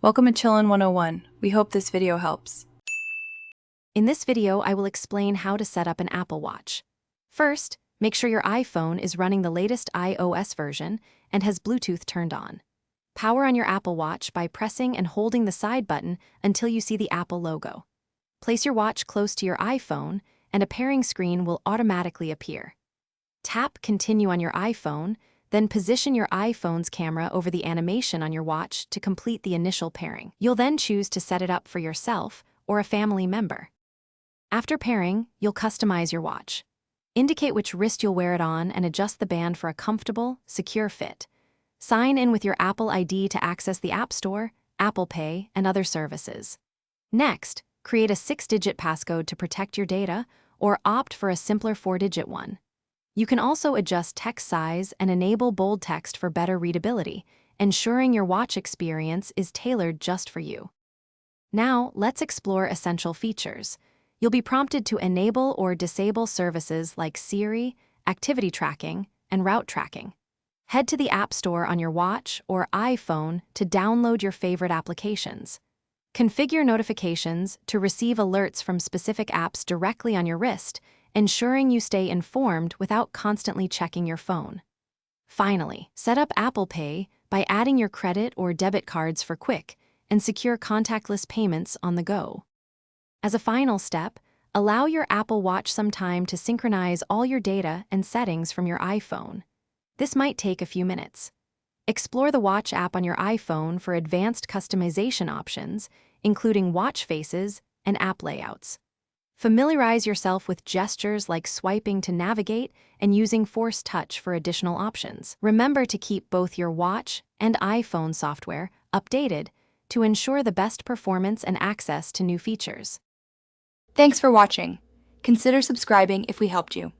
Welcome to Chillin' 101. We hope this video helps. In this video, I will explain how to set up an Apple Watch. First, make sure your iPhone is running the latest iOS version and has Bluetooth turned on. Power on your Apple Watch by pressing and holding the side button until you see the Apple logo. Place your watch close to your iPhone, and a pairing screen will automatically appear. Tap Continue on your iPhone, then position your iPhone's camera over the animation on your watch to complete the initial pairing. You'll then choose to set it up for yourself or a family member. After pairing, you'll customize your watch. Indicate which wrist you'll wear it on and adjust the band for a comfortable, secure fit. Sign in with your Apple ID to access the App Store, Apple Pay, and other services. Next, create a 6-digit passcode to protect your data or opt for a simpler 4-digit one. You can also adjust text size and enable bold text for better readability, ensuring your watch experience is tailored just for you. Now, let's explore essential features. You'll be prompted to enable or disable services like Siri, activity tracking, and route tracking. Head to the App Store on your watch or iPhone to download your favorite applications. Configure notifications to receive alerts from specific apps directly on your wrist, ensuring you stay informed without constantly checking your phone. Finally, set up Apple Pay by adding your credit or debit cards for quick and secure contactless payments on the go. As a final step, allow your Apple Watch some time to synchronize all your data and settings from your iPhone. This might take a few minutes. Explore the Watch app on your iPhone for advanced customization options, including watch faces and app layouts. Familiarize yourself with gestures like swiping to navigate and using Force Touch for additional options. Remember to keep both your watch and iPhone software updated to ensure the best performance and access to new features. Thanks for watching. Consider subscribing if we helped you.